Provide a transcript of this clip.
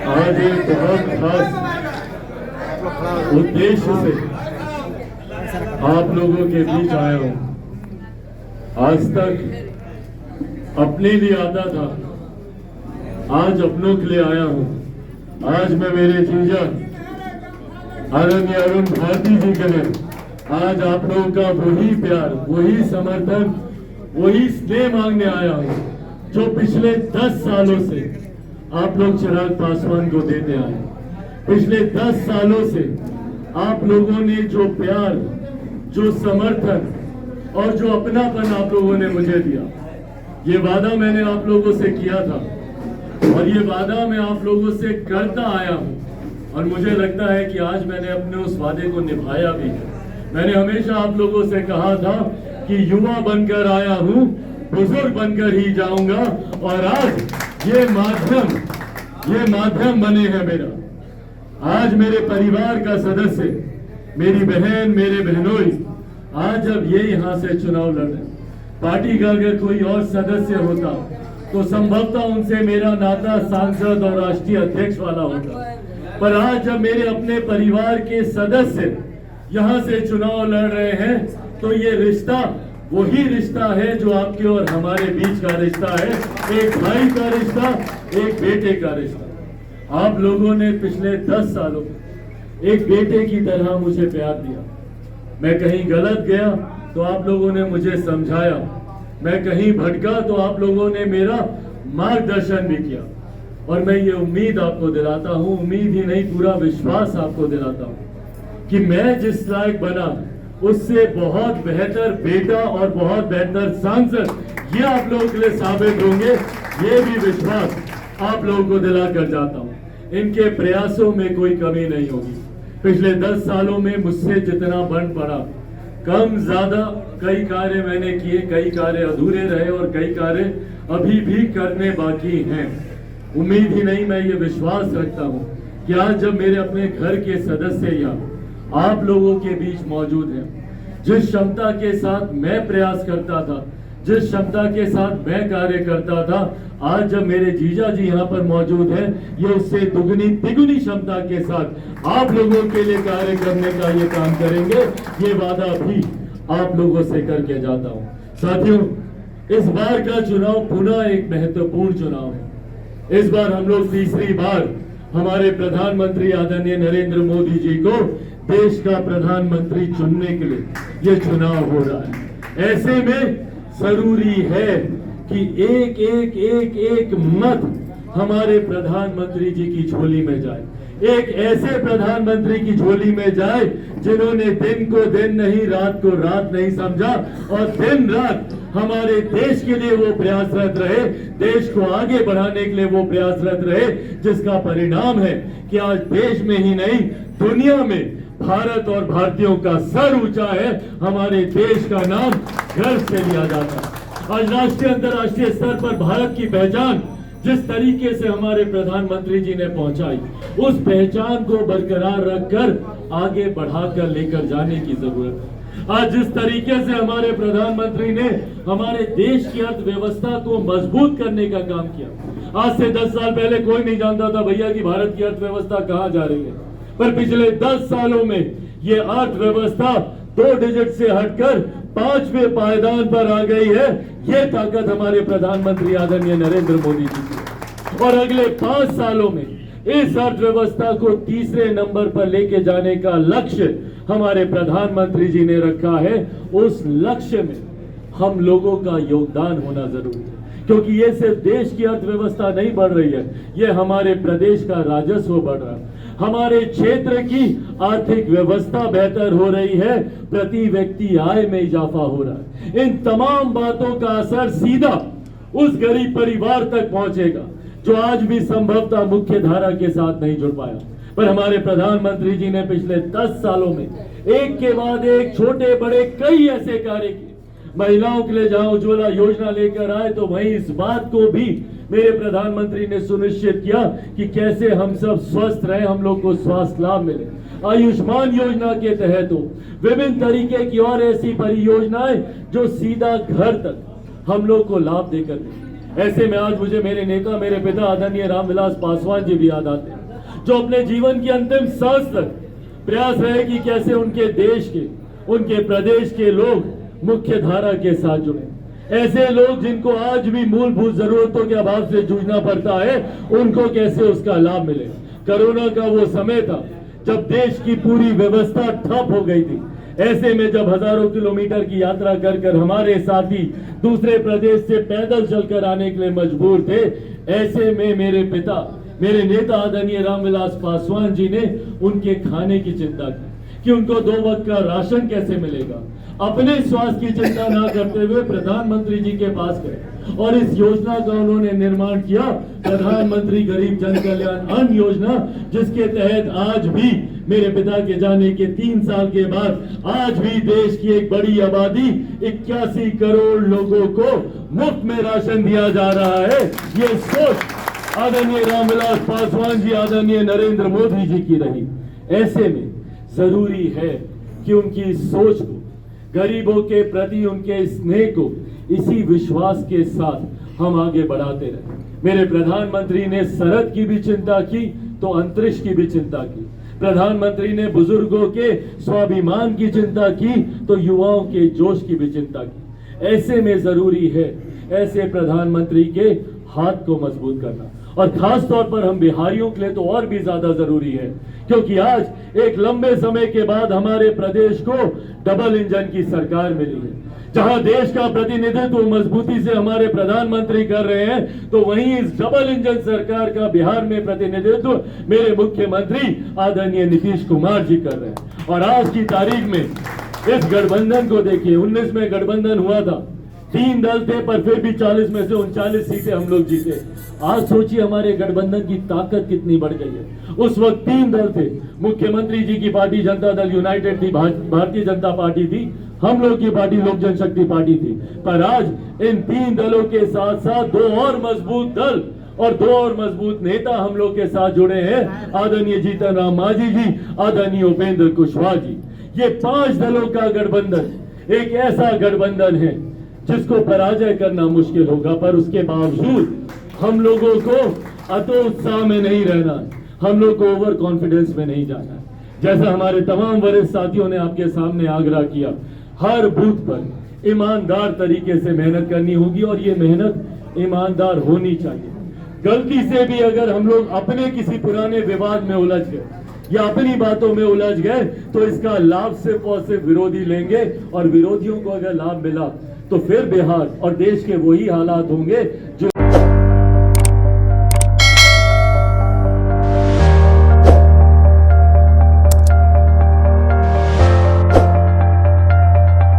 आज एक बहुत खास उद्देश्य से आप लोगों के बीच आया हूं। आज तक अपने लिए आता था, आज अपनों के लिए आया हूं। आज मैं मेरे जीजा आदरणीय अरुण भारती जी के लिए आज आप लोगों का वही प्यार, वही समर्थन, वही स्नेह मांगने आया हूं जो पिछले 10 सालों से आप लोग चिराग पासवान को देते आए। पिछले 10 सालों से आप लोगों ने जो प्यार, जो समर्थन और जो अपनापन आप लोगों ने मुझे दिया, ये वादा मैंने आप लोगों से किया था और ये वादा मैं आप लोगों से करता आया हूं और मुझे लगता है कि आज मैंने अपने उस वादे को निभाया भी है। मैंने हमेशा आप लोगों से कहा था कि युवा बनकर आया हूं, बुजुर्ग बनकर ही जाऊंगा और आज ये माध्यम बने हैं मेरा। आज मेरे परिवार का सदस्य, मेरी बहन, मेरे बहनोई, आज जब ये यहाँ से चुनाव लड़ रहे, पार्टी का अगर कोई और सदस्य होता तो संभवतः उनसे मेरा नाता सांसद और राष्ट्रीय अध्यक्ष वाला होता, पर आज जब मेरे अपने परिवार के सदस्य यहाँ से चुनाव लड़ रहे हैं तो ये रिश्ता वही रिश्ता है जो आपके और हमारे बीच का रिश्ता है, एक भाई का रिश्ता, एक बेटे का रिश्ता। आप लोगों ने पिछले 10 सालों में एक बेटे की तरह मुझे प्यार दिया। मैं कहीं गलत गया तो आप लोगों ने मुझे समझाया, मैं कहीं भटका तो आप लोगों ने मेरा मार्गदर्शन भी किया और मैं ये उम्मीद आपको दिलाता हूँ, उम्मीद ही नहीं पूरा विश्वास आपको दिलाता हूँ कि मैं जिस लायक बना उससे बहुत बेहतर बेटा और बहुत बेहतर सांसद ये आप लोगों के लिए साबित होंगे। ये भी विश्वास आप लोगों को दिला कर जाता हूँ। इनके प्रयासों में कोई कमी नहीं होगी। पिछले 10 सालों में मुझसे जितना बन पड़ा, कम ज्यादा कई कार्य मैंने किए, कई कार्य अधूरे रहे और कई कार्य अभी भी करने बाकी हैं। उम्मीद ही नहीं, मैं ये विश्वास रखता हूँ कि आज जब मेरे अपने घर के सदस्य यहाँ आप लोगों के बीच मौजूद हैं, जिस क्षमता के साथ मैं प्रयास करता था, जिस क्षमता के साथ मैं कार्य करता था, आज जब मेरे जीजा जी यहाँ पर मौजूद हैं, ये उससे दुगनी तिगुनी क्षमता के साथ आप लोगों के लिए कार्य करने का ये काम करेंगे। ये वादा भी आप लोगों से करके जाता हूँ। साथियों, इस बार का चुनाव पुनः एक महत्वपूर्ण चुनाव है। इस बार हम लोग तीसरी बार हमारे प्रधानमंत्री आदरणीय नरेंद्र मोदी जी को देश का प्रधानमंत्री चुनने के लिए ये चुनाव हो रहा है। ऐसे में जरूरी है कि एक मत हमारे प्रधानमंत्री जी की झोली में जाए, एक ऐसे प्रधानमंत्री की झोली में जाए जिन्होंने दिन को दिन नहीं, रात को रात नहीं समझा और दिन रात हमारे देश के लिए वो प्रयासरत रहे, देश को आगे बढ़ाने के लिए वो प्रयासरत रहे, जिसका परिणाम है कि आज देश में ही नहीं दुनिया में भारत और भारतीयों का सर ऊंचा है। हमारे देश का नाम गर्व से लिया जाता है। आज राष्ट्रीय अंतर्राष्ट्रीय स्तर पर भारत की पहचान जिस तरीके से हमारे प्रधानमंत्री जी ने पहुंचाई, उस पहचान को बरकरार रखकर आगे बढ़ाकर लेकर जाने की जरूरत है। आज जिस तरीके से हमारे प्रधानमंत्री ने हमारे देश की अर्थव्यवस्था को मजबूत करने का काम किया, आज से 10 साल पहले कोई नहीं जानता था भैया कि भारत की अर्थव्यवस्था कहां जा रही है, पर पिछले 10 सालों में ये अर्थव्यवस्था 2 डिजिट से हटकर 5वें पायदान पर आ गई है। ये ताकत हमारे प्रधानमंत्री आदरणीय नरेंद्र मोदी जी की, और अगले 5 सालों में इस अर्थव्यवस्था को तीसरे नंबर पर लेके जाने का लक्ष्य हमारे प्रधानमंत्री जी ने रखा है। उस लक्ष्य में हम लोगों का योगदान होना जरूरी है, क्योंकि ये सिर्फ देश की अर्थव्यवस्था नहीं बढ़ रही है, ये हमारे प्रदेश का राजस्व बढ़ रहा है, हमारे क्षेत्र की आर्थिक व्यवस्था बेहतर हो रही है, प्रति व्यक्ति आय में इजाफा हो रहा है। इन तमाम बातों का असर सीधा उस गरीब परिवार तक पहुंचेगा जो आज भी संभवतः मुख्य धारा के साथ नहीं जुड़ पाया, पर हमारे प्रधानमंत्री जी ने पिछले 10 सालों में एक के बाद एक छोटे बड़े कई ऐसे कार्य किए। महिलाओं के लिए जहां उज्ज्वला योजना लेकर आए तो वहीं इस बात को भी मेरे प्रधानमंत्री ने सुनिश्चित किया कि कैसे हम सब स्वस्थ रहे, हम लोग को स्वास्थ्य लाभ मिले। आयुष्मान योजना के तहत विभिन्न तरीके की और ऐसी परियोजनाएं जो सीधा घर तक हम लोग को लाभ देकर ऐसे में आज मुझे मेरे नेता, मेरे पिता आदरणीय रामविलास पासवान जी भी याद आते हैं, जो अपने जीवन की अंतिम सांस तक प्रयास रहे कि कैसे उनके देश के, उनके प्रदेश के लोग मुख्य धारा के साथ जुड़े। ऐसे लोग जिनको आज भी मूलभूत जरूरतों के अभाव से जूझना पड़ता है, उनको कैसे उसका लाभ मिले। कोरोना का वो समय था जब देश की पूरी व्यवस्था ठप हो गई थी। ऐसे में जब हजारों किलोमीटर की यात्रा कर कर हमारे साथी दूसरे प्रदेश से पैदल चलकर आने के लिए मजबूर थे, ऐसे में मेरे पिता, मेरे नेता आदरणीय रामविलास पासवान जी ने उनके खाने की चिंता की कि उनको 2 वक्त का राशन कैसे मिलेगा। अपने स्वास्थ्य की चिंता ना करते हुए प्रधानमंत्री जी के पास गए और इस योजना का उन्होंने निर्माण किया, प्रधानमंत्री गरीब जन कल्याण अन्न योजना, जिसके तहत आज भी मेरे पिता के जाने के 3 साल के बाद आज भी देश की एक बड़ी आबादी 81 करोड़ लोगों को मुफ्त में राशन दिया जा रहा है। ये सोच आदरणीय रामविलास पासवान जी, आदरणीय नरेंद्र मोदी जी की रही। ऐसे में जरूरी है कि उनकी सोच को, गरीबों के प्रति उनके स्नेह को इसी विश्वास के साथ हम आगे बढ़ाते रहे। मेरे प्रधानमंत्री ने सरहद की भी चिंता की तो अंतरिक्ष की भी चिंता की। प्रधानमंत्री ने बुजुर्गों के स्वाभिमान की चिंता की तो युवाओं के जोश की भी चिंता की। ऐसे में जरूरी है ऐसे प्रधानमंत्री के हाथ को मजबूत करना, और खास तौर पर हम बिहारियों के लिए तो और भी ज्यादा जरूरी है, क्योंकि आज एक लंबे समय के बाद हमारे प्रदेश को डबल इंजन की सरकार मिली है। जहां देश का प्रतिनिधित्व मजबूती से हमारे प्रधानमंत्री कर रहे हैं, तो वहीं इस डबल इंजन सरकार का बिहार में प्रतिनिधित्व मेरे मुख्यमंत्री आदरणीय नीतीश कुमार जी कर रहे हैं। और आज की तारीख में इस गठबंधन को देखिए, 19 में गठबंधन हुआ था, 3 दल थे, पर फिर भी 40 में से 39 सीटें हम लोग जीते। आज सोचिए हमारे गठबंधन की ताकत कितनी बढ़ गई है। उस वक्त 3 दल थे, मुख्यमंत्री जी की पार्टी जनता दल यूनाइटेड थी, भारतीय जनता पार्टी थी, हम लोग की पार्टी लोक जनशक्ति पार्टी थी। पर आज इन 3 दलों के साथ साथ 2 और मजबूत दल और 2 और मजबूत नेता हम लोग के साथ जुड़े हैं, आदरणीय जीतन राम मांझी जी, आदरणीय उपेंद्र कुशवाहा जी। ये 5 दलों का गठबंधन एक ऐसा गठबंधन है जिसको पराजय करना मुश्किल होगा, पर उसके बावजूद हम लोगों को अतोत्साह में नहीं रहना, हम लोग को ओवर कॉन्फिडेंस में नहीं जाना। जैसा हमारे तमाम वरिष्ठ साथियों ने आपके सामने आग्रह किया, हर बूथ पर ईमानदार तरीके से मेहनत करनी होगी, और ये मेहनत ईमानदार होनी चाहिए। गलती से भी अगर हम लोग अपने किसी पुराने विवाद में उलझ गए या अपनी बातों में उलझ गए, तो इसका लाभ सिर्फ और सिर्फ विरोधी लेंगे, और विरोधियों को अगर लाभ मिला तो फिर बिहार और देश के वही हालात होंगे जो